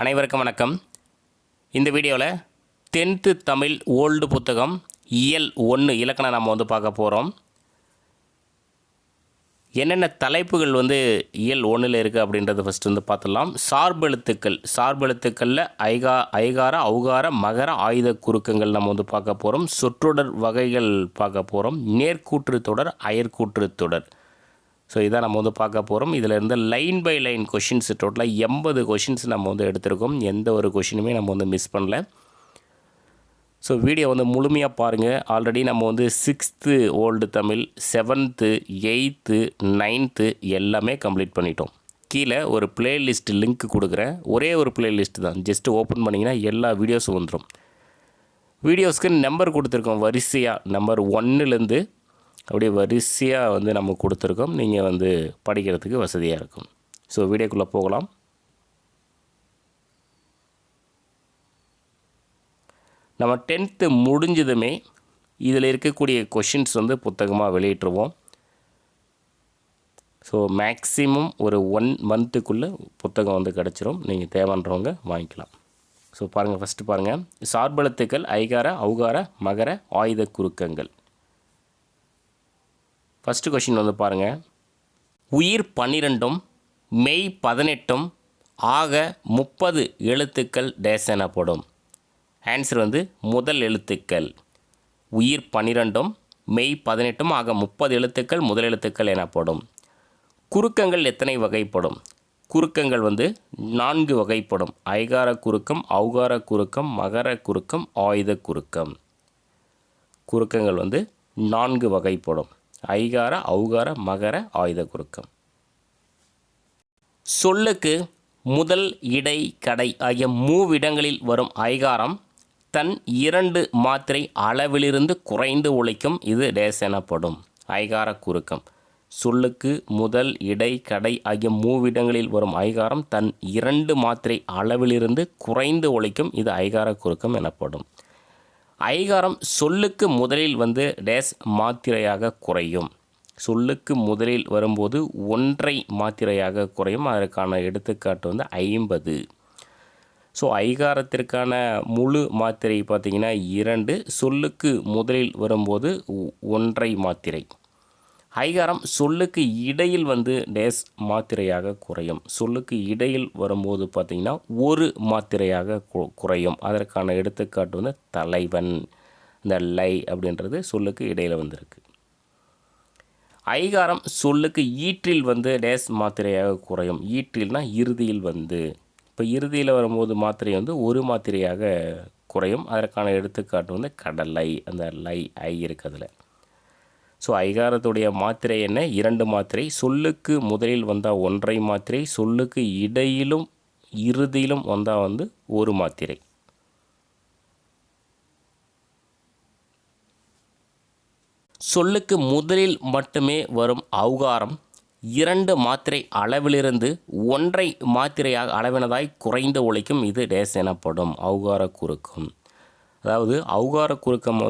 அனைவருக்கும் வணக்கம். இந்த வீடியோவில் 10th தமிழ் ஓல்டு புத்தகம் இயல் 1 இலக்கணம் நம்ம பார்க்க போகிறோம். என்னென்ன தலைப்புகள் இயல் 1ல் இருக்குது அப்படின்றது ஃபஸ்ட்டு பார்த்துடலாம். சார்பெழுத்துக்களில் ஐகார ஔகார மகர ஆயுத குறுக்கங்கள் நம்ம பார்க்க போகிறோம். சொற்றொடர் வகைகள் பார்க்க போகிறோம். நேர்கூற்று தொடர், அயற்கூற்று தொடர். ஸோ இதான் நம்ம பார்க்க போகிறோம். இதில் இருந்து லைன் பை லைன் கொஷின்ஸ் டோட்டலாக 80 கொஷின்ஸ் நம்ம எடுத்திருக்கோம். எந்த ஒரு கொஷினுமே நம்ம மிஸ் பண்ணல. ஸோ வீடியோ முழுமையாக பாருங்கள். ஆல்ரெடி நம்ம 6th old Tamil, 7th 8th 9th எல்லாமே கம்ப்ளீட் பண்ணிட்டோம். கீழே ஒரு பிளேலிஸ்ட் லிங்க் கொடுக்குறேன். ஒரே ஒரு பிளேலிஸ்ட் தான். ஜஸ்ட்டு ஓப்பன் பண்ணிங்கன்னா எல்லா வீடியோஸும் வந்துடும். வீடியோஸ்க்கு நம்பர் கொடுத்துருக்கோம். வரிசையாக நம்பர் 1லேருந்து அப்படியே வரிசையாக நம்ம கொடுத்துருக்கோம். நீங்கள் படிக்கிறதுக்கு வசதியாக இருக்கும். ஸோ வீடியோக்குள்ளே போகலாம். நம்ம 10th முடிஞ்சதுமே இதில் இருக்கக்கூடிய கொஷின்ஸ் புத்தகமாக வெளியிட்டுருவோம். ஸோ மேக்ஸிமம் ஒரு 1 மந்த்துக்குள்ளே புத்தகம் கிடச்சிரும். நீங்கள் தேவைன்றவங்க வாங்கிக்கலாம். ஸோ பாருங்கள், ஃபஸ்ட்டு பாருங்கள். சார்பெழுத்துக்கள் ஐகார ஔகார மகர ஆயுத குறுக்கங்கள். ஃபஸ்ட்டு கொஷின் பாருங்கள். உயிர் 12ம் மெய் 18ம் ஆக 30 எழுத்துக்கள் டேஸ் எனப்படும். ஆன்சர் முதல் எழுத்துக்கள். உயிர் 12ம் மெய் 18ம் ஆக 30 எழுத்துக்கள் முதல் எழுத்துக்கள் எனப்படும். குறுக்கங்கள் எத்தனை வகைப்படும்? குறுக்கங்கள் 4 வகைப்படும். ஐகார குறுக்கம், ஔகார குறுக்கம், மகர குறுக்கம், ஆயுத குறுக்கம். குறுக்கங்கள் 4 வகைப்படும். ஐகார ஔகார மகர ஆயுத குறுக்கம். சொல்லுக்கு முதல் இடை கடை ஆகிய மூவிடங்களில் வரும் ஐகாரம் தன் 2 மாத்திரை அளவிலிருந்து குறைந்து ஒலிக்கும். இது டேஸ் எனப்படும். ஐகார குறுக்கம். சொல்லுக்கு முதல் இடை கடை ஆகிய மூவிடங்களில் வரும் ஐகாரம் தன் 2 மாத்திரை அளவிலிருந்து குறைந்து ஒலிக்கும். இது ஐகார குறுக்கம் எனப்படும். ஐகாரம் சொல்லுக்கு முதலில் டேஸ் மாத்திரையாக குறையும். சொல்லுக்கு முதலில் வரும்போது 1 மாத்திரையாக குறையும். அதற்கான எடுத்துக்காட்டு 50. ஸோ ஐகாரத்திற்கான முழு மாத்திரை பார்த்திங்கன்னா 2. சொல்லுக்கு முதலில் வரும்போது 1 மாத்திரை. ஐகாரம் சொல்லுக்கு இடையில் டேஸ் மாத்திரையாக குறையும். சொல்லுக்கு இடையில் வரும்போது பார்த்திங்கன்னா 1 மாத்திரையாக குறையும். அதற்கான எடுத்துக்காட்டு தலைவன். இந்த லை அப்படின்றது சொல்லுக்கு இடையில் வந்திருக்கு. ஐகாரம் சொல்லுக்கு ஈற்றில் டேஸ் மாத்திரையாக குறையும். ஈற்றில்னா இறுதியில் இப்போ இறுதியில் வரும்போது மாத்திரை 1 மாத்திரையாக குறையும். அதற்கான எடுத்துக்காட்டு கடலை. அந்த லை ஐ இருக்குதுல. ஸோ ஐகாரத்துடைய மாத்திரை என்ன? 2 மாத்திரை. சொல்லுக்கு முதலில் வந்தால் 1 மாத்திரை. சொல்லுக்கு இடையிலும் இறுதியிலும் வந்தால் 1 மாத்திரை. சொல்லுக்கு முதலில் மட்டுமே வரும் ஔகாரம் 2 மாத்திரை அளவிலிருந்து 1 மாத்திரையாக அளவினதாய் குறைந்து ஒலிக்கும். இது டேஸ் எனப்படும். ஔகார குறுக்கம். அதாவது ஔகார குறுக்கம்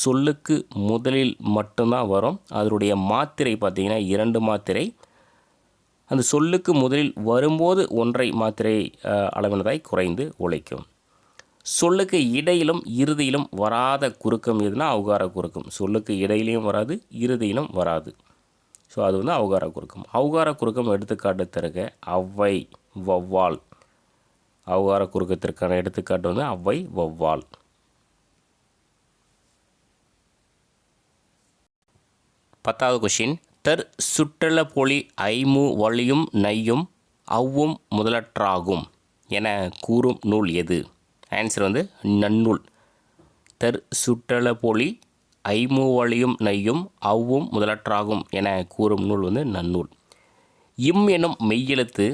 சொல்லுக்கு முதலில் மட்டும்தான் வரும். அதனுடைய மாத்திரை பார்த்திங்கன்னா 2 மாத்திரை. அந்த சொல்லுக்கு முதலில் வரும்போது 1 மாத்திரை அளவினதாய் குறைந்து ஒலிக்கும். சொல்லுக்கு இடையிலும் இறுதியிலும் வராத குறுக்கம் எதுனா ஔகார குறுக்கம். சொல்லுக்கு இடையிலையும் வராது, இறுதியிலும் வராது. ஸோ அது ஔகார குறுக்கம். ஔகார குறுக்கம் எடுத்துக்காட்டு தருக. அவ்வை, வௌவால். ஔகார குறுக்கத்திற்கான எடுத்துக்காட்டு அவ்வை, வௌவால். பத்தாவது கொஷின். தர் சுற்றள பொலி ஐமு வழியும் நையும் அவ்வும் முதலற்றாகும் என கூறும் நூல் எது? ஆன்சர் நன்னூல். தர் சுற்றள பொலி ஐமு வழியும் நையும் அவ்வும் முதலற்றாகும் என கூறும் நூல் நன்னூல். இம் எனும் மெய்யெழுத்து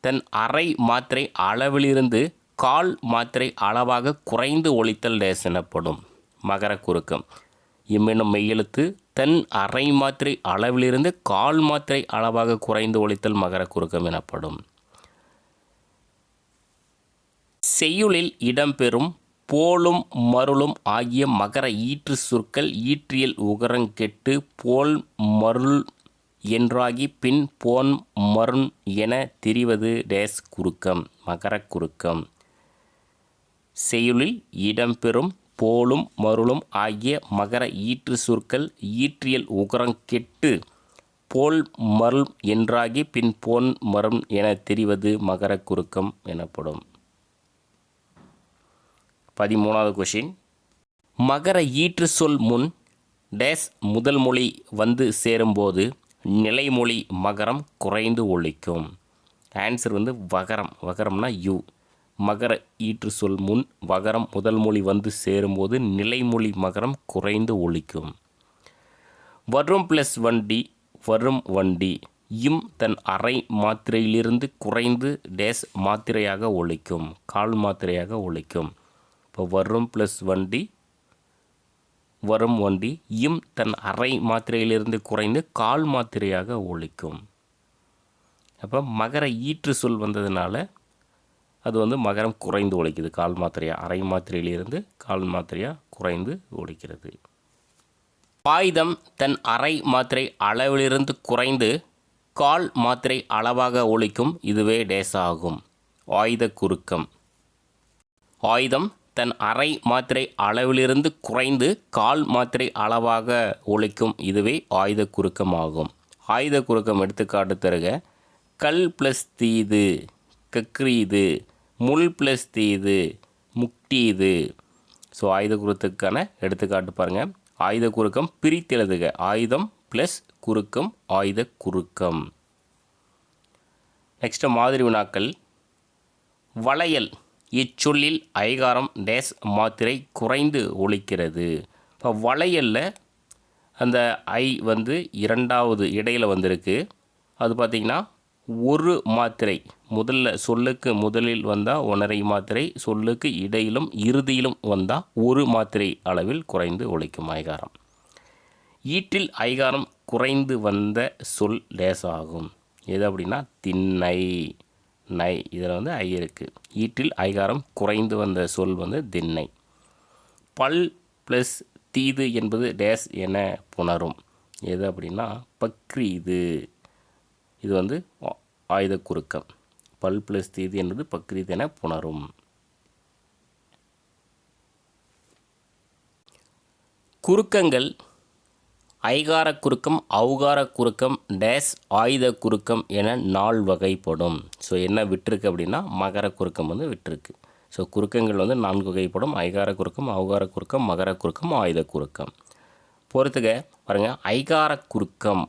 தன் அரை மாத்திரை அளவிலிருந்து 1/4 மாத்திரை அளவாக குறைந்து ஒலித்தல் டேஸ் எனப்படும். மகர குறுக்கம். இம் எனும் மெய்யெழுத்து தன் அரை மாத்திரை அளவிலிருந்து 1/4 மாத்திரை அளவாக குறைந்து ஒலித்தல் மகர குறுக்கம் எனப்படும். செய்யுளில் இடம்பெறும் போலும் மருளும் ஆகிய மகர ஈற்று சொற்கள் ஈற்றியல் உகரங்கெட்டு போல் மருள் என்றாகி பின் போன் மருண் என திரிவது டேஸ் குறுக்கம், மகரக் குறுக்கம். செய்யுளில் இடம்பெறும் போலும் மருளும் ஆகிய மகர ஈற்று சொற்கள் ஈற்றியல் உகரங்கெட்டு போல் மருள் என்றாகி பின் போன் மருண் என தெரிவது மகரக் குறுக்கம் எனப்படும். 13வது கொஷின். மகர ஈற்று சொல் முன் டேஸ் முதல் மொழி வந்து சேரும்போது நிலைமொழி மகரம் குறைந்து ஒலிக்கும். ஆன்சர் வந்து வகரம். வகரம்னா யூ. மகர ஈற்று சொல் முன் வகரம் முதல் மொழி வந்து சேரும்போது நிலைமொழி மகரம் குறைந்து ஒலிக்கும். வரும் ப்ளஸ் வண்டி வரும் வண்டி இம் தன் அரை மாத்திரையிலிருந்து குறைந்து டேஸ் மாத்திரையாக ஒலிக்கும், கால் மாத்திரையாக ஒலிக்கும். இப்போ வரும் ப்ளஸ் வண்டி வரும் வண்டி இம் தன் அரை மாத்திரையிலிருந்து குறைந்து கால் மாத்திரையாக ஒலிக்கும். அப்போ மகர ஈற்று சொல் வந்ததுனால அது வந்து மகரம் குறைந்து ஒலிக்குது, கால் மாத்திரையாக, அரை மாத்திரையிலிருந்து கால் மாத்திரையாக குறைந்து ஒலிக்கிறது. ஆயுதம் தன் அரை மாத்திரை அளவிலிருந்து குறைந்து கால் மாத்திரை அளவாக ஒலிக்கும், இதுவே டேஸ் ஆகும், ஆயுத குறுக்கம். ஆயுதம் தன் அரை மாத்திரை அளவிலிருந்து குறைந்து கால் மாத்திரை அளவாக ஒலிக்கும், இதுவே ஆயுத குறுக்கம் ஆகும். ஆயுத குறுக்கம் எடுத்துக்காட்டு தருக. கல் ப்ளஸ் தீது கக்ரீது, முள் ப்ளஸ் தீது முக்டீது. ஸோ ஆயுத குறுக்கத்துக்கான எடுத்துக்காட்டு பாருங்கள். ஆயுத குறுக்கம் பிரித்தெழுதுக. ஆயுதம் ப்ளஸ் குறுக்கம் ஆயுத குறுக்கம். நெக்ஸ்ட்டு மாதிரி வினாக்கள். வளையல் இச்சொல்லில் ஐகாரம் டேஸ் மாத்திரை குறைந்து ஒலிக்கிறது. இப்போ வளையலில் அந்த ஐ வந்து இரண்டாவது இடையில் வந்திருக்கு. அது பார்த்திங்கன்னா ஒரு மாத்திரை முதல்ல சொல்லுக்கு முதலில் வந்தால் ஒன்றரை மாத்திரை, சொல்லுக்கு இடையிலும் இறுதியிலும் வந்தால் ஒரு மாத்திரை அளவில் குறைந்து ஒலிக்கும் ஐகாரம். ஈற்றில் ஐகாரம் குறைந்து வந்த சொல் டேஸ் ஆகும். எது அப்படின்னா திண்ணை, நை, இதில் வந்து ஐ இருக்குது. ஈற்றில் ஐகாரம் குறைந்து வந்த சொல் வந்து திண்ணை. பல் ப்ளஸ் தீது என்பது டேஸ் என புணரும். எது அப்படின்னா பக்ரீது. இது வந்து ஆயுத குறுக்கம். பல் ப்ளஸ் தீது என்பது பக்ரீது என புணரும். குறுக்கங்கள் ஐகார குறுக்கம், ஔகார குறுக்கம், டேஸ் ஆயுத குறுக்கம் என 4 வகைப்படும். ஸோ என்ன விட்டுருக்கு அப்படின்னா மகர குறுக்கம் வந்து விட்டுருக்கு. ஸோ குறுக்கங்கள் வந்து 4 வகைப்படும். ஐகார குறுக்கம், ஔகார குறுக்கம், மகர குறுக்கம், ஆயுத குறுக்கம். பொறுத்துக்க பாருங்கள். ஐகார குறுக்கம்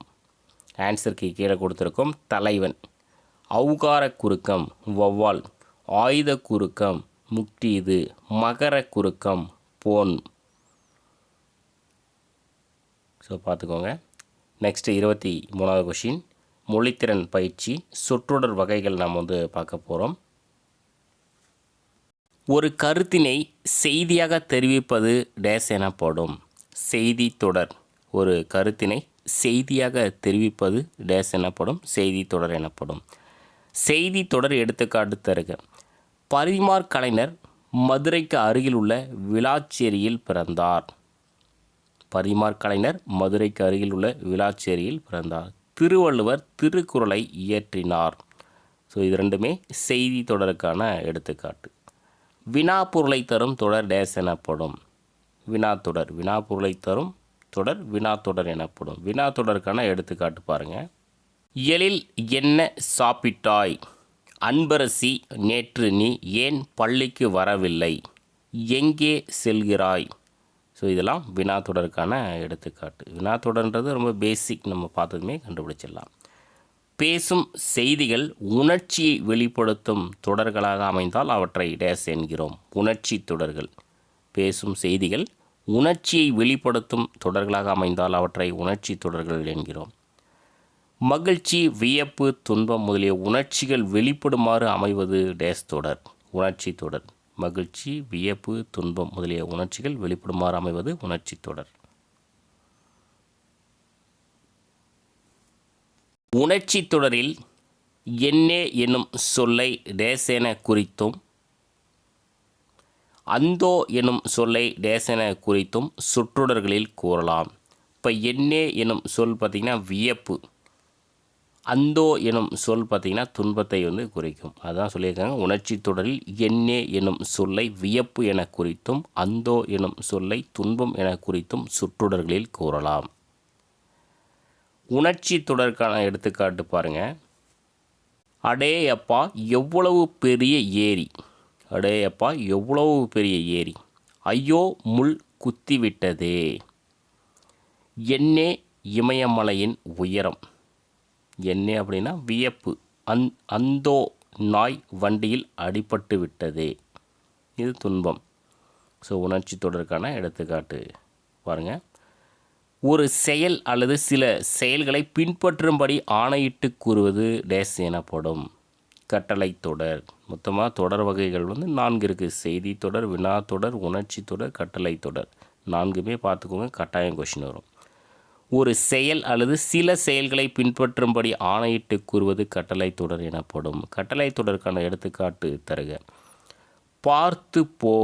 ஆன்சருக்கு கீழே கொடுத்துருக்கோம் தலைவன். ஔகார குறுக்கம் வௌவால். ஆயுத குறுக்கம் முக்டீது. மகர குறுக்கம் போன். ஸோ பார்த்துக்கோங்க. நெக்ஸ்ட்டு 23வது கொஷின். மொழித்திறன் பயிற்சி. சொற்றொடர் வகைகள் நாம் வந்து பார்க்க போகிறோம். ஒரு கருத்தினை செய்தியாக தெரிவிப்பது டேஸ் எனப்படும். செய்தி தொடர். ஒரு கருத்தினை செய்தியாக தெரிவிப்பது டேஸ் எனப்படும், செய்தி தொடர் எனப்படும். செய்தி தொடர் எடுத்துக்காட்டு தருக. பரிமார் கலைஞர் மதுரைக்கு அருகில் உள்ள விளாச்சேரியில் பிறந்தார். பரிமார் கலைஞர் மதுரைக்கு அருகில் உள்ள விளாச்சேரியில் பிறந்தார். திருவள்ளுவர் திருக்குறளை இயற்றினார். ஸோ இது ரெண்டுமே செய்தி தொடருக்கான எடுத்துக்காட்டு. வினா பொருளை தரும் தொடர் டேஸ் எனப்படும். வினா தொடர். வினா பொருளை தரும் தொடர் வினா தொடர் எனப்படும். வினா தொடருக்கான எடுத்துக்காட்டு பாருங்கள். எழில் என்ன சாப்பிட்டாய்? அன்பரசி நேற்று நீ ஏன் பள்ளிக்கு வரவில்லை? எங்கே செல்கிறாய்? ஸோ இதெல்லாம் வினா தொடருக்கான எடுத்துக்காட்டு. வினா தொடர்ன்றது ரொம்ப பேசிக், நம்ம பார்த்ததுமே கண்டுபிடிச்சிடலாம். பேசும் செய்திகள் உணர்ச்சியை வெளிப்படுத்தும் தொடர்களாக அமைந்தால் அவற்றை டேஸ் என்கிறோம், உணர்ச்சி தொடர்கள். பேசும் செய்திகள் உணர்ச்சியை வெளிப்படுத்தும் தொடர்களாக அமைந்தால் அவற்றை உணர்ச்சி தொடர்கள் என்கிறோம். மகிழ்ச்சி, வியப்பு, துன்பம் முதலிய உணர்ச்சிகள் வெளிப்படுமாறு அமைவது டேஸ் தொடர், உணர்ச்சி தொடர். மகிழ்ச்சி, வியப்பு, துன்பம் முதலிய உணர்ச்சிகள் வெளிப்படுமாறு அமைவது உணர்ச்சி தொடர். உணர்ச்சி தொடரில் என்னே என்னும் சொல்லை டேஸ் என குறித்தும் அந்தோ என்னும் சொல்லை டேஸ் என குறித்தும் சொற்றொடர்களில் கூறலாம். இப்போ என்னே என்னும் சொல் பார்த்திங்கன்னா வியப்பு. அந்தோ எனும் சொல் பார்த்திங்கன்னா துன்பத்தை வந்து குறிக்கும். அதான் சொல்லியிருக்காங்க, உணர்ச்சி தொடரில் என்னே எனும் சொல்லை வியப்பு என குறித்தும் அந்தோ எனும் சொல்லை துன்பம் என குறித்தும் சுற்றுடர்களில் கூறலாம். உணர்ச்சி தொடருக்கான எடுத்துக்காட்டு பாருங்கள். அடே அப்பா எவ்வளவு பெரிய ஏரி, அடே அப்பா எவ்வளவு பெரிய ஏரி, ஐயோ முள் குத்திவிட்டதே, என்னே இமயமலையின் உயரம், என்னே அப்படின்னா வியப்பு, அந்தோ நாய் வண்டியில் அடிபட்டு விட்டதே, இது துன்பம். ஸோ உணர்ச்சி தொடருக்கான எடுத்துக்காட்டு பாருங்கள். ஒரு செயல் அல்லது சில செயல்களை பின்பற்றும்படி ஆணையிட்டு கூறுவது டேஸ் எனப்படும். கட்டளை தொடர். மொத்தமாக தொடர் வகைகள் வந்து 4 இருக்குது. செய்தி தொடர், வினா தொடர், உணர்ச்சி தொடர், கட்டளை தொடர். 4மே பார்த்துக்கோங்க, கட்டாயம் கொஷின் வரும். ஒரு செயல் அல்லது சில செயல்களை பின்பற்றும்படி ஆணையிட்டு கூறுவது கட்டளை தொடர் எனப்படும். கட்டளை தொடருக்கான எடுத்துக்காட்டு தருக. பார்த்து போ,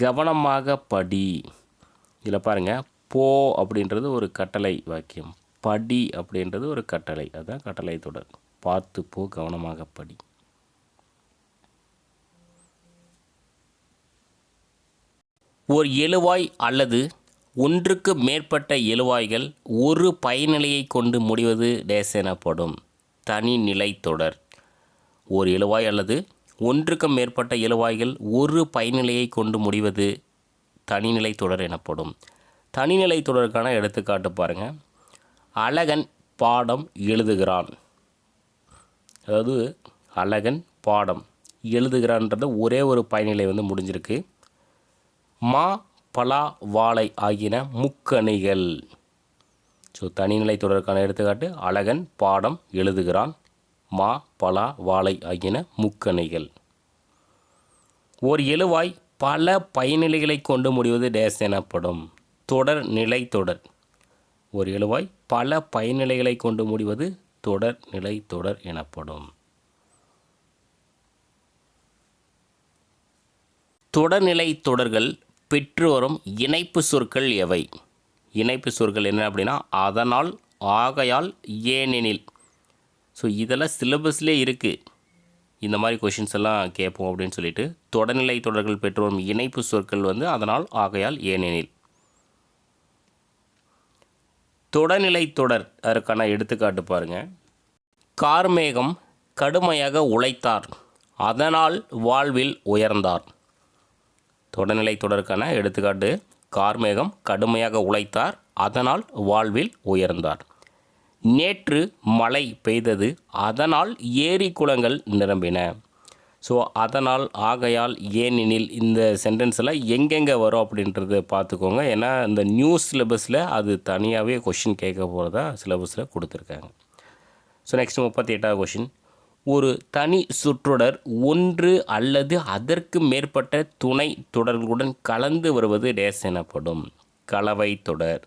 கவனமாக படி. இதில் பாருங்கள், போ அப்படின்றது ஒரு கட்டளை வாக்கியம், படி அப்படின்றது ஒரு கட்டளை, அதுதான் கட்டளை தொடர். பார்த்து போ, கவனமாக படி. ஒரு எழுவாய் அல்லது ஒன்றுக்கு மேற்பட்ட எழுவாய்கள் ஒரு பயனிலையை கொண்டு முடிவது டேஸ் எனப்படும். தனிநிலை தொடர். ஒரு எழுவாய் அல்லது ஒன்றுக்கு மேற்பட்ட எழுவாய்கள் ஒரு பயனிலையை கொண்டு முடிவது தனிநிலை தொடர் எனப்படும். தனிநிலை தொடருக்கான எடுத்துக்காட்டு பாருங்கள். அழகன் பாடம் எழுதுகிறான், அதாவது அழகன் பாடம் எழுதுகிறான்றது ஒரே ஒரு பயனிலை வந்து முடிஞ்சிருக்கு. மா, பலா, வாழை ஆகியன முக்கணிகள். ஸோ தனிநிலை தொடருக்கான எடுத்துக்காட்டு அழகன் பாடம் எழுதுகிறான், மா, பலா, வாழை ஆகியன முக்கணிகள். ஒரு எழுவாய் பல பயனிலைகளை கொண்டு முடிவது டேஸ் எனப்படும். தொடர் நிலை தொடர். ஒரு எழுவாய் பல பயனிலைகளை கொண்டு முடிவது தொடர் நிலை தொடர் எனப்படும். தொடர்நிலை தொடர்கள் பெற்று வரும் இணைப்பு சொற்கள் எவை? இணைப்பு சொற்கள் என்ன அப்படின்னா அதனால், ஆகையால், ஏனெனில். ஸோ இதெல்லாம் சிலபஸ்லேயே இருக்குது. இந்த மாதிரி கொஷின்ஸ் எல்லாம் கேட்போம் அப்படின்னு சொல்லிட்டு தொடர்நிலை தொடர்கள் பெற்று வரும் இணைப்பு சொற்கள் வந்து அதனால், ஆகையால், ஏனெனில். தொடர்நிலை தொடர் அதற்கான எடுத்துக்காட்டு பாருங்கள். கார்மேகம் கடுமையாக உழைத்தார், அதனால் வாழ்வில் உயர்ந்தார். தொடர்நிலை தொடருக்கான எடுத்துக்காட்டு கார்மேகம் கடுமையாக உழைத்தார், அதனால் வாழ்வில் உயர்ந்தார். நேற்று மழை பெய்தது, அதனால் ஏரி குளங்கள் நிரம்பின. ஸோ அதனால், ஆகையால், ஏனெனில் இந்த சென்டென்ஸ் எல்லாம் எங்கெங்கே வரும் அப்படின்றத பார்த்துக்கோங்க. ஏன்னா இந்த நியூ சிலபஸில் அது தனியாகவே கொஷின் கேட்க போகிறதா சிலபஸில் கொடுத்துருக்காங்க. ஸோ நெக்ஸ்ட் 38வது கொஷின். ஒரு தனி சுற்றொடர் ஒன்று அல்லது அதற்கு மேற்பட்ட துணை தொடர்களுடன் கலந்து வருவது டேஸ் எனப்படும். கலவை தொடர்.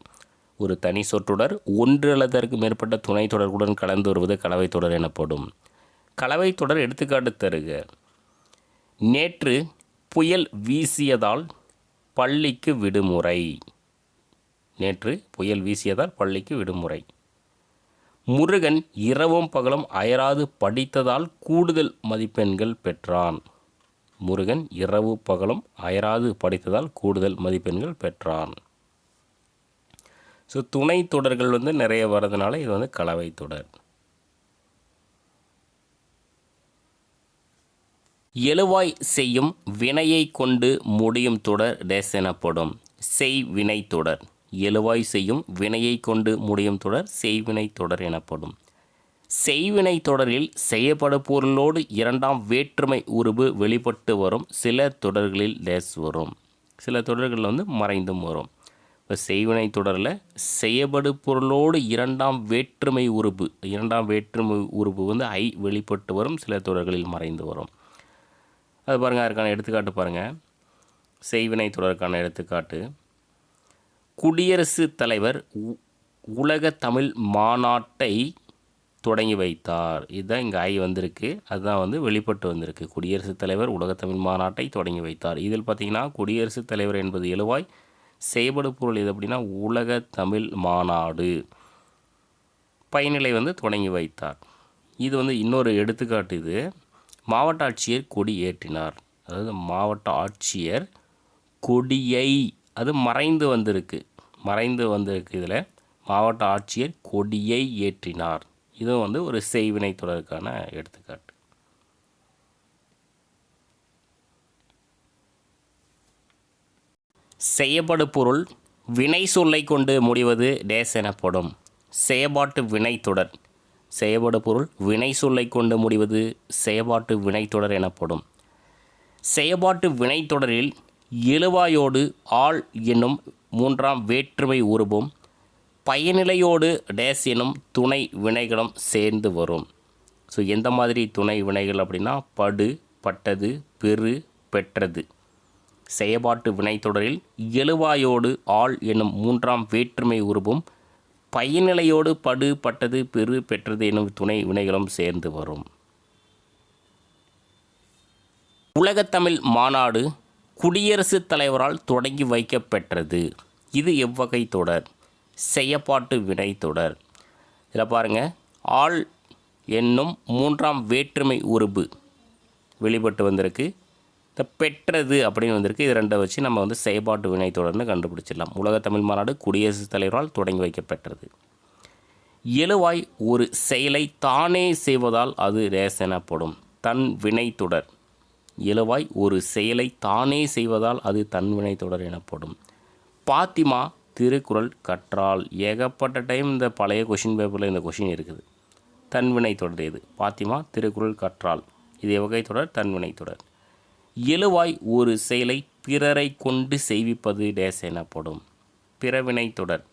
ஒரு தனி சொற்றொடர் ஒன்று அல்லது அதற்கு மேற்பட்ட துணை தொடர்களுடன் கலந்து வருவது கலவை தொடர் எனப்படும். கலவை தொடர் எடுத்துக்காட்டு தருக. நேற்று புயல் வீசியதால் பள்ளிக்கு விடுமுறை. நேற்று புயல் வீசியதால் பள்ளிக்கு விடுமுறை. முருகன் இரவும் பகலும் அயராது படித்ததால் கூடுதல் மதிப்பெண்கள் பெற்றான். முருகன் இரவு பகலும் அயராது படித்ததால் கூடுதல் மதிப்பெண்கள் பெற்றான். ஸோ துணை தொடர்கள் வந்து நிறைய வர்றதுனால இது வந்து கலவை தொடர். எழுவாய் செய்யும் வினையை கொண்டு முடியும் தொடர் டேஸ் எனப்படும். செய்வினை தொடர். எழுவாய் செய்யும் வினையை கொண்டு முடியும் தொடர் செய்வினை தொடர் எனப்படும். செய்வினை தொடரில் செய்யப்படு பொருளோடு இரண்டாம் வேற்றுமை உருபு வெளிப்பட்டு வரும் சில தொடர்களில் டேஸ் வரும். சில தொடர்களில் வந்து மறைந்தும் வரும். இப்போ செய்வினை தொடரில் செய்யப்படு பொருளோடு இரண்டாம் வேற்றுமை உருபு வந்து ஐ வெளிப்பட்டு வரும், சில தொடர்களில் மறைந்து வரும். அது பாருங்கள், அதற்கான எடுத்துக்காட்டு பாருங்கள். செய்வினை தொடருக்கான எடுத்துக்காட்டு. குடியரசுத் தலைவர் உலக தமிழ் மாநாட்டை தொடங்கி வைத்தார். இதுதான் இங்கே ஐ வந்திருக்கு, அதுதான் வந்து வெளிப்பட்டு வந்திருக்கு. குடியரசுத் தலைவர் உலக தமிழ் மாநாட்டை தொடங்கி வைத்தார். இதில் பார்த்திங்கன்னா குடியரசுத் தலைவர் என்பது எழுவாய், செய்யப்படு பொருள் எது அப்படின்னா உலக தமிழ் மாநாடு. பயனிலை வந்து தொடங்கி வைத்தார். இது வந்து இன்னொரு எடுத்துக்காட்டு. இது மாவட்ட ஆட்சியர் கொடி ஏற்றினார். அதாவது மாவட்ட ஆட்சியர் கொடியை, அது மறைந்து வந்திருக்கு, இதில் மாவட்ட ஆட்சியர் கொடியை ஏற்றினார். இதுவும் வந்து ஒரு செய்வினை தொடருக்கான எடுத்துக்காட்டு. செய்யப்படு பொருள் வினை சொல்லை கொண்டு முடிவது டேஸ் எனப்படும். செயற்பாட்டு வினைத்தொடர். செய்யப்படு பொருள் வினை சொல்லை கொண்டு முடிவது செயற்பாட்டு வினைத்தொடர் எனப்படும். செயற்பாட்டு வினைத்தொடரில் எழுவாயோடு ஆள் என்னும் மூன்றாம் வேற்றுமை உருபும் பயனிலையோடு டேஸ் என்னும் துணை வினைகளும் சேர்ந்து வரும். ஸோ எந்த மாதிரி துணை வினைகள் அப்படின்னா படு, பட்டது, பெறு, பெற்றது. செயற்பாட்டு வினைத்தொடரில் எழுவாயோடு ஆள் என்னும் மூன்றாம் வேற்றுமை உருபும் பயனிலையோடு படு, பட்டது, பெறு, பெற்றது என்னும் துணை வினைகளும் சேர்ந்து வரும். உலகத்தமிழ் மாநாடு குடியரசுத் தலைவரால் தொடங்கி வைக்கப்பெற்றது. இது எவ்வகை தொடர்? செயற்பாட்டு வினைத்தொடர். இதில் பாருங்கள், ஆள் என்னும் மூன்றாம் வேற்றுமை உருபு வெளிப்பட்டு வந்திருக்கு. இந்த பெற்றது அப்படின்னு வந்திருக்கு. இது ரெண்டை வச்சு நம்ம வந்து செயற்பாட்டு வினைத்தொடர்னு கண்டுபிடிச்சிடலாம். உலகத்தமிழ் மாநாடு குடியரசுத் தலைவரால் தொடங்கி வைக்கப்பெற்றது. எழுவாய் ஒரு செயலை தானே செய்வதால் அது டேஸ் எனப்படும். தன் வினைத்தொடர். எழுவாய் ஒரு செயலை தானே செய்வதால் அது தன்வினை தொடர் எனப்படும். பாத்திமா திருக்குறள் கற்றால். ஏகப்பட்ட டைம் இந்த பழைய கொஷின் பேப்பரில் இந்த கொஷின் இருக்குது. தன்வினை தொடர் எது? பாத்திமா திருக்குறள் கற்றால். இது எவ்வகை தொடர்? தன்வினை தொடர். எழுவாய் ஒரு செயலை பிறரை கொண்டு செய்விப்பது டேஸ் எனப்படும். பிறவினை தொடர்.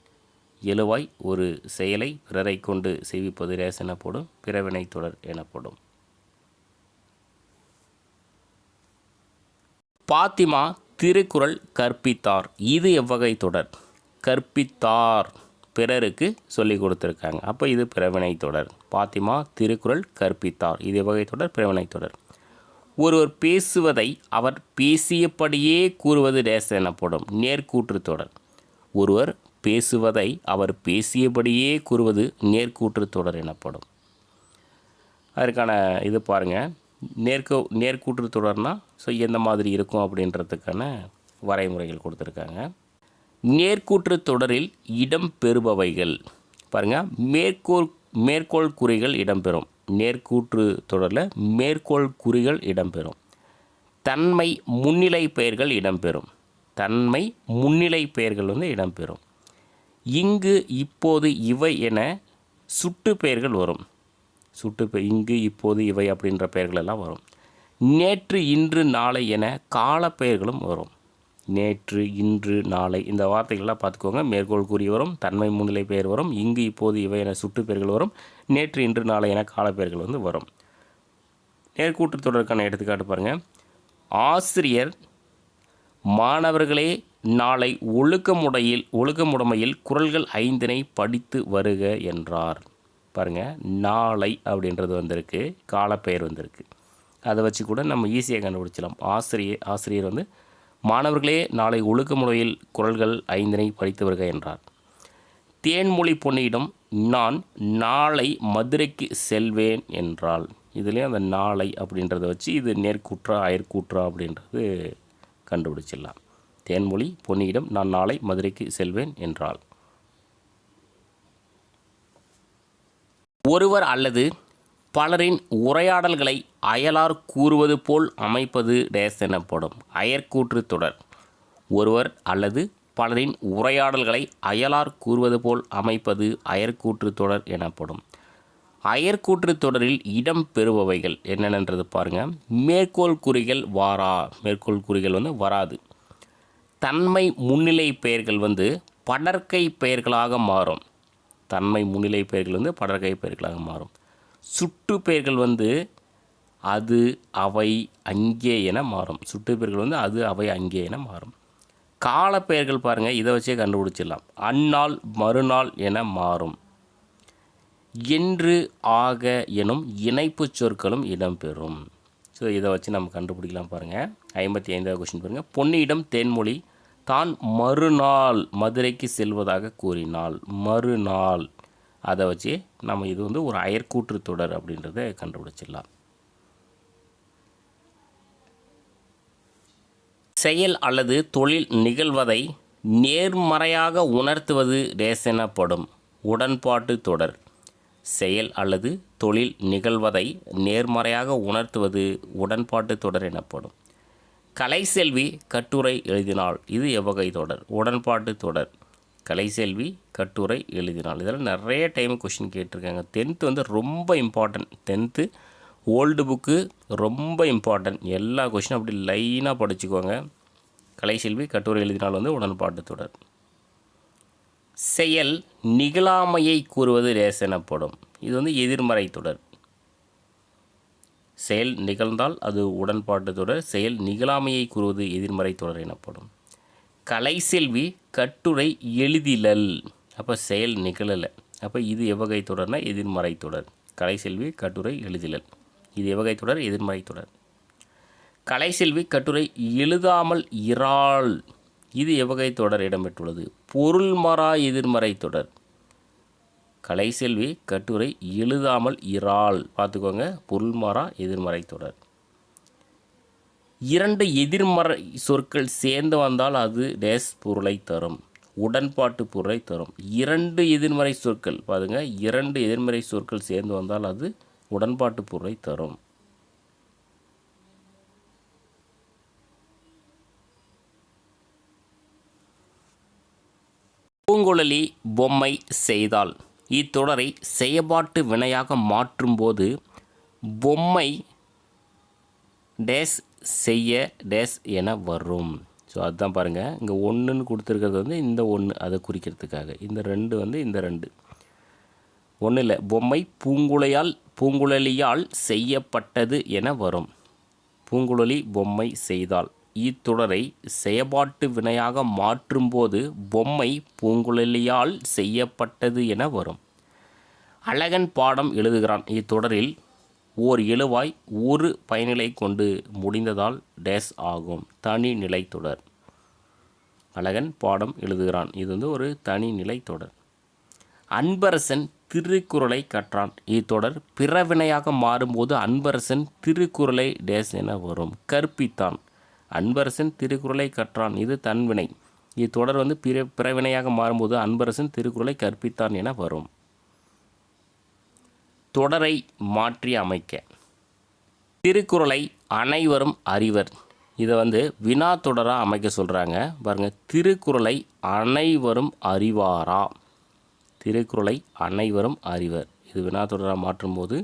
எழுவாய் ஒரு செயலை பிறரை கொண்டு செய்விப்பது டேஸ் எனப்படும். பிறவினை தொடர் எனப்படும். பாத்திமா திருக்குறள் கற்பித்தார். இது எவ்வகை தொடர்? கற்பித்தார், பிறருக்கு சொல்லி கொடுத்துருக்காங்க. அப்போ இது பிறவினை தொடர். பாத்திமா திருக்குறள் கற்பித்தார். இது எவ்வகை தொடர்? பிறவினை தொடர். ஒருவர் பேசுவதை அவர் பேசியபடியே கூறுவது டேஸ் எனப்படும். நேர்கூற்று தொடர். ஒருவர் பேசுவதை அவர் பேசியபடியே கூறுவது நேர்கூற்று தொடர் எனப்படும். அதற்கான இது பாருங்கள். நேர்கூற்று தொடர்னா ஸோ எந்த மாதிரி இருக்கும் அப்படின்றதுக்கான வரைமுறைகள் கொடுத்துருக்காங்க. நேர்கூற்று தொடரில் இடம்பெறுபவைகள் பாருங்கள். மேற்கோள் குறிகள் இடம்பெறும். நேர்கூற்று தொடரில் மேற்கோள் குறிகள் இடம்பெறும். தன்மை முன்னிலை பெயர்கள் இடம்பெறும். தன்மை முன்னிலை பெயர்கள் வந்து இடம்பெறும். இங்கு இப்போது இவை என சுட்டு பெயர்கள் வரும். இங்கு இப்போது இவை அப்படின்ற பெயர்கள் எல்லாம் வரும். நேற்று இன்று நாளை என கால பெயர்களும் வரும். நேற்று இன்று நாளை இந்த வார்த்தைகள்லாம் பார்த்துக்கோங்க. மேற்கோள் கூறி வரும். தன்மை முன்னிலை பெயர் வரும். இங்கு இப்போது இவை என சுட்டு பெயர்கள் வரும். நேற்று இன்று நாளை என கால பெயர்கள் வந்து வரும். நேர்கூற்று தொடருக்கான எடுத்துக்காட்டு பாருங்கள். ஆசிரியர் மாணவர்களே நாளை ஒழுக்கமுடைமையில் குறள்கள் 5 படித்து வருக என்றார். பாருங்கள், நாளை அப்படின்றது வந்திருக்கு, காலப்பெயர் வந்திருக்கு. அதை வச்சு கூட நம்ம ஈஸியாக கண்டுபிடிச்சலாம். ஆசிரியர் வந்து மாணவர்களே நாளை ஒழுக்கமுறையில் குறள்கள் 5 படித்து வருக என்றார். தேன்மொழி பொன்னியிடம் நான் நாளை மதுரைக்கு செல்வேன் என்றால். இதுலேயும் அந்த நாளை அப்படின்றத வச்சு இது நேர்கூற்றா அயற்கூற்றா அப்படின்றது கண்டுபிடிச்சிடலாம். தேன்மொழி பொன்னியிடம் நான் நாளை மதுரைக்கு செல்வேன் என்றால். ஒருவர் அல்லது பலரின் உரையாடல்களை அயலார் கூறுவது போல் அமைப்பது டேஸ் எனப்படும். அயற்கூற்று தொடர். ஒருவர் அல்லது பலரின் உரையாடல்களை அயலார் கூறுவது போல் அமைப்பது அயற்கூற்று தொடர் எனப்படும். அயற்கூற்று தொடரில் இடம் பெறுபவைகள் என்னென்னன்றது பாருங்கள். மேற்கோள் குறிகள் மேற்கோள் குறிகள் வந்து வராது. தன்மை முன்னிலை பெயர்கள் வந்து படற்கை பெயர்களாக மாறும். தன்மை முன்னிலை பெயர்கள் வந்து படற்கை பெயர்களாக மாறும். சுட்டு பெயர்கள் வந்து அது அவை அங்கே என மாறும். சுட்டு பெயர்கள் வந்து அது அவை அங்கே என மாறும். கால பெயர்கள் பாருங்கள், இதை வச்சே கண்டுபிடிச்சிடலாம். அந்நாள் மறுநாள் என மாறும். என்று ஆக எனும் இணைப்பு சொற்களும் இடம்பெறும். ஸோ இதை வச்சு நம்ம கண்டுபிடிக்கலாம் பாருங்கள். 55வது கொஸ்டின் பாருங்கள். பொன்னியிடம் தேன்மொழி தான் மறுநாள் மதுரைக்கு செல்வதாக கூறினாள். மறுநாள் அதை வச்சு நம்ம இது வந்து ஒரு அயற்கூற்று தொடர் அப்படின்றத கண்டுபிடிச்சிடலாம். செயல் அல்லது தொழில் நிகழ்வதை நேர்மறையாக உணர்த்துவது டேஸ் எனப்படும். உடன்பாட்டு தொடர். செயல் அல்லது தொழில் நிகழ்வதை நேர்மறையாக உணர்த்துவது உடன்பாட்டு தொடர் எனப்படும். கலைசெல்வி கட்டுரை எழுதினாள். இது எவ்வகை தொடர்? உடன்பாட்டு தொடர். கலைசெல்வி கட்டுரை எழுதினாள். இதெல்லாம் நிறைய டைம் கொஷின் கேட்டிருக்காங்க. 10th வந்து ரொம்ப இம்பார்ட்டன்ட். 10th ஓல்டு புக்கு ரொம்ப இம்பார்ட்டன்ட். எல்லா கொஷினும் அப்படி லைனாக படிச்சுக்கோங்க. கலைசெல்வி கட்டுரை எழுதினால் வந்து உடன்பாட்டு தொடர். செயல் நிகழாமையை கூறுவது டேஸ் எனப்படும். இது வந்து எதிர்மறை தொடர். செயல் நிகழ்ந்தால் அது உடன்பாட்டு தொடர். செயல் நிகழாமையை கூறுவது எதிர்மறை தொடர் எனப்படும். கலைசெல்வி கட்டுரை எழுதிலல். அப்போ செயல் நிகழலை. அப்போ இது எவ்வகை தொடர்னா எதிர்மறை தொடர். கலைசெல்வி கட்டுரை எழுதிலல். இது எவ்வகை தொடர்? எதிர்மறை தொடர். கலைசெல்வி கட்டுரை எழுதாமல் இராள். இது எவ்வகை தொடர் இடம்பெற்றுள்ளது? பொருள்மாறா எதிர்மறை தொடர். கலைசெல்வி கட்டுரை எழுதாமல் இராள். பார்த்துக்கோங்க, பொருள்மாறா எதிர்மறை தொடர். இரண்டு எதிர்மறை சொற்கள் சேர்ந்து வந்தால் அது டேஸ் பொருளை தரும். உடன்பாட்டு பொருளை தரும். இரண்டு எதிர்மறை சொற்கள் பாருங்க, இரண்டு எதிர்மறை சொற்கள் சேர்ந்து வந்தால் அது உடன்பாட்டு பொருளை தரும். பூங்குழலி பொம்மை செய்தாள். இத்தொடரை செயற்பாட்டு வினையாக மாற்றும்போது பொம்மை டேஸ் செய்ய டேஸ் என வரும். ஸோ அதுதான் பாருங்கள், இங்கே ஒன்றுன்னு கொடுத்துருக்கிறது வந்து இந்த ஒன்று அதை குறிக்கிறதுக்காக. இந்த ரெண்டு வந்து இந்த ரெண்டு ஒன்றும் இல்லை. பொம்மை பூங்குழலியால் செய்யப்பட்டது என வரும். பூங்குழலி பொம்மை செய்தாள். இத்தொடரை செயற்பாட்டு வினையாக மாற்றும்போது பொம்மை பூங்குழலியால் செய்யப்பட்டது என வரும். அழகன் பாடம் எழுதுகிறான். இத்தொடரில் ஓர் எழுவாய் ஒரு பயனிலை கொண்டு முடிந்ததால் டேஸ் ஆகும். தனி நிலை தொடர். அழகன் பாடம் எழுதுகிறான். இது வந்து ஒரு தனி நிலை தொடர். அன்பரசன் திருக்குறளை கற்றான். இத்தொடர் பிறவினையாக மாறும்போது அன்பரசன் திருக்குறளை டேஸ் என வரும். கற்பித்தான். அன்பரசன் திருக்குறளை கற்றான். இது தன்வினை. இத்தொடர் வந்து பிறவினையாக மாறும்போது அன்பரசன் திருக்குறளை கற்பித்தான் என வரும். தொடரை மாற்றி அமைக்க. திருக்குறளை அனைவரும் அறிவர். இதை வந்து வினா தொடராக அமைக்க சொல்கிறாங்க. பாருங்கள், திருக்குறளை அனைவரும் அறிவாரா? திருக்குறளை அனைவரும் அறிவர். இது வினா தொடராக மாற்றும்போது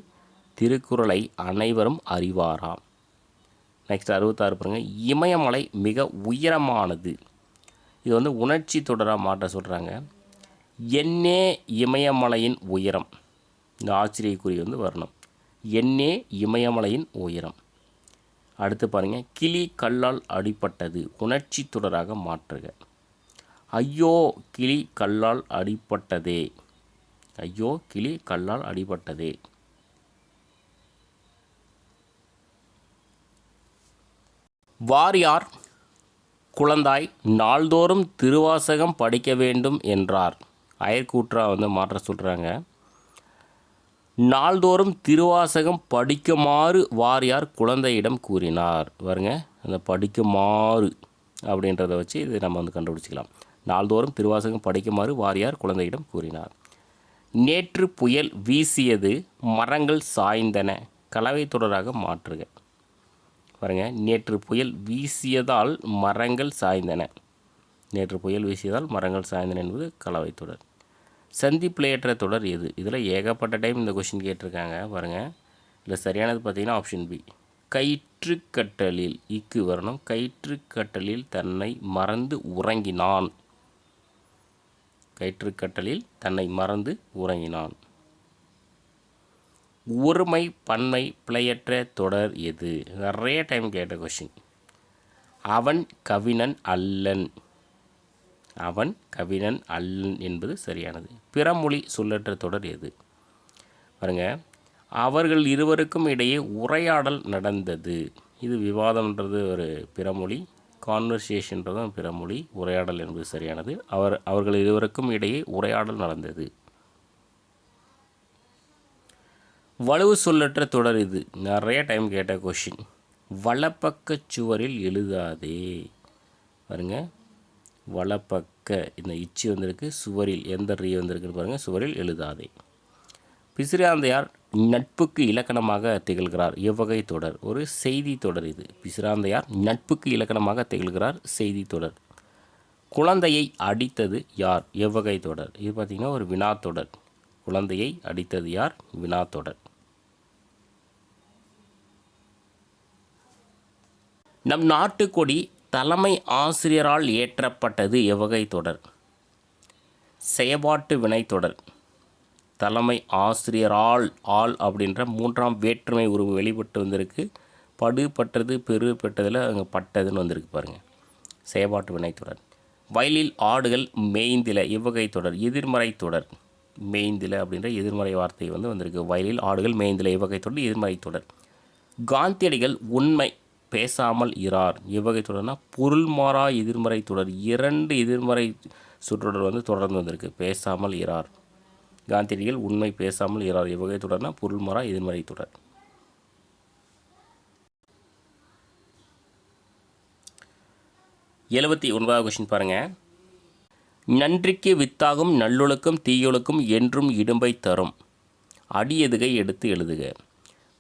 திருக்குறளை அனைவரும் அறிவாரா? நெக்ஸ்ட் 66 பாருங்கள், இமயமலை மிக உயரமானது. இது வந்து உணர்ச்சி தொடராக மாற்ற சொல்கிறாங்க. என்னே இமயமலையின் உயரம். இந்த ஆச்சரியக்குறி வந்து வரணும். என்னே இமயமலையின் உயரம். அடுத்து பாருங்கள், கிளி கல்லால் அடிப்பட்டது. உணர்ச்சி தொடராக மாற்றுக. ஐயோ கிளி கல்லால் அடிப்பட்டதே. ஐயோ கிளி கல்லால் அடிபட்டதே. வாரியார் குழந்தாய் நாள்தோறும் திருவாசகம் படிக்க வேண்டும் என்றார். அயற்கூற்றா வந்து மாற்ற சொல்கிறாங்க. நாள்தோறும் திருவாசகம் படிக்குமாறு வாரியார் குழந்தையிடம் கூறினார். பாருங்க, அந்த படிக்குமாறு அப்படின்றத வச்சு இதை நம்ம வந்து கண்டுபிடிச்சிக்கலாம். நாள்தோறும் திருவாசகம் படிக்குமாறு வாரியார் குழந்தையிடம் கூறினார். நேற்று புயல் வீசியது மரங்கள் சாய்ந்தன. கலவை தொடராக மாற்றுக. பாருங்கள், நேற்று புயல் வீசியதால் மரங்கள் சாய்ந்தன. நேற்று புயல் வீசியதால் மரங்கள் சாய்ந்தன என்பது கலவை தொடர். சந்திப்பிழையற்ற தொடர் எது? இதில் ஏகப்பட்ட டைம் இந்த கொஷின் கேட்டிருக்காங்க. பாருங்கள், இதில் சரியானது பார்த்தீங்கன்னா ஆப்ஷன் பி. கயிற்றுக்கட்டலில் இக்கு வரணும். கயிற்றுக்கட்டலில் தன்னை மறந்து உறங்கினான். கயிற்றுக்கட்டலில் தன்னை மறந்து உறங்கினான். ஒருமை பன்மை பிழையற்ற தொடர் எது? நிறைய டைம் கேட்ட கொஷின். அவன் கவிஞன் அல்லன். அவன் கவிஞன் அல்லன் என்பது சரியானது. பிறமொழி சொல்லற்ற தொடர் எது? பாருங்க, அவர்கள் இருவருக்கும் இடையே உரையாடல் நடந்தது. இது விவாதம்ன்றது ஒரு பிறமொழி. கான்வர்சேஷன்றதும் பிறமொழி. உரையாடல் என்பது சரியானது. அவர்கள் இருவருக்கும் இடையே உரையாடல் நடந்தது. வலுவு சொல்லற்ற தொடர் இது நிறைய டைம் கேட்ட கொஷின். வலப்பக்க சுவரில் எழுதாதே. பாருங்க, வலப்பக்க இந்த இச்சி வந்திருக்கு, சுவரில் எந்த ரீ வந்திருக்குன்னு பாருங்கள், சுவரில் எழுதாதே. பிசிராந்தையார் நட்புக்கு இலக்கணமாக திகழ்கிறார். எவ்வகை தொடர்? ஒரு செய்தி தொடர் இது. பிசிராந்தையார் நட்புக்கு இலக்கணமாக திகழ்கிறார், செய்தி தொடர். குழந்தையை அடித்தது யார்? எவ்வகை தொடர்? இது பார்த்திங்கன்னா ஒரு வினாத்தொடர். குழந்தையை அடித்தது யார்? வினாத்தொடர். நம் நாட்டுக்கொடி தலைமை ஆசிரியரால் ஏற்றப்பட்டது. எவ்வகை தொடர்? செயற்பாட்டு வினைத்தொடர். தலைமை ஆசிரியரால், ஆள் அப்படின்ற மூன்றாம் வேற்றுமை உருவு வெளிப்பட்டு வந்திருக்கு. படு பட்டது, பெரு பெட்டதில் அங்கே பட்டதுன்னு வந்திருக்கு பாருங்கள். செயற்பாட்டு வினைத்தொடர். வயலில் ஆடுகள் மேய்ந்தில. எவ்வகை தொடர்? எதிர்மறை தொடர். மேய்ந்தில அப்படின்ற எதிர்மறை வார்த்தை வந்திருக்கு. வயலில் ஆடுகள் மேய்ந்தில. எவ்வகை தொடர்? எதிர்மறை தொடர். காந்தியடிகள் உண்மை பேசாமல் இரார். எவ்வகை தொடர்னா பொருள் மாறா எதிர்மறை தொடர். 2 எதிர்மறை சுற்றொடர் தொடர்ந்து வந்திருக்கு. பேசாமல் இரார். காந்தியடிகள் உண்மை பேசாமல் இரார். எவ்வகை தொடர்னா பொருள் மாறா எதிர்மறை தொடர். 79வது கொஸ்டின் பாருங்கள். நன்றிக்கு வித்தாகும் நல்லொழுக்கம் தீயொழுக்கம் என்றும் இடும்பை தரும். அடி எதுகை எடுத்து எழுதுக.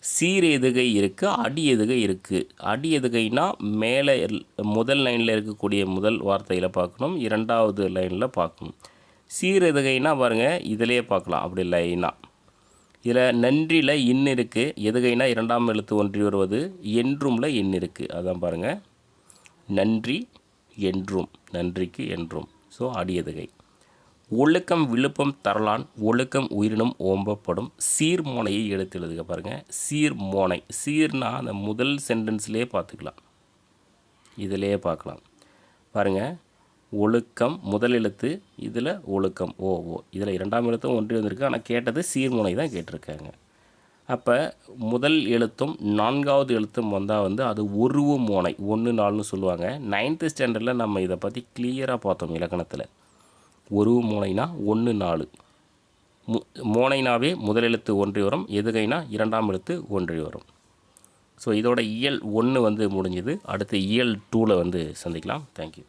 சீர் எதுகை இருக்குது, அடி எதுகை இருக்குது. அடி எதுகைனா மேலே முதல் லைனில் இருக்கக்கூடிய முதல் வார்த்தையில் பார்க்கணும், 2வது லைனில் பார்க்கணும். சீர் எதுகைனா பாருங்கள், இதிலே பார்க்கலாம். அப்படி லைனா இதில் நன்றியில் இன் இருக்குது, எதுகைனா 2ஆம் எழுத்து ஒன்றி வருவது, என்றும்ல இன் இருக்குது. அதான் பாருங்கள், நன்றி என்றும், நன்றிக்கு என்றும். ஸோ அடி எதுகை. ஒழுக்கம் விழுப்பம் தரலான் ஒழுக்கம் உயிரினும் ஓம்பப்படும். சீர்மோனையை எடுத்து எழுதுக. பாருங்கள், சீர்மோனை. சீர்னா அந்த முதல் சென்டென்ஸ்லேயே பார்த்துக்கலாம், இதிலே பார்க்கலாம். பாருங்கள், ஒழுக்கம் முதல் எழுத்து, இதில் ஒழுக்கம் ஓ ஓ, இதில் 2ஆம் எழுத்தும் ஒன்றி வந்திருக்கு. ஆனால் கேட்டது சீர்மோனை தான் கேட்டிருக்காங்க. அப்போ முதல் எழுத்தும் 4வது எழுத்தும் வந்தால் அது ஒருவு மோனை, 1 4ன்னு சொல்லுவாங்க. 9th ஸ்டாண்டர்டில் நம்ம இதை பற்றி கிளியராக பார்த்தோம் இலக்கணத்தில். ஒருவு மோனைனா 1 4. மோனைனாவே முதல் எழுத்து ஒன்றி வரும், எதுகைனா 2ஆம் எழுத்து ஒன்றி வரும். ஸோ இதோட இயல் 1 முடிஞ்சுது. அடுத்து இயல் 2ல் சந்திக்கலாம். தேங்க்யூ.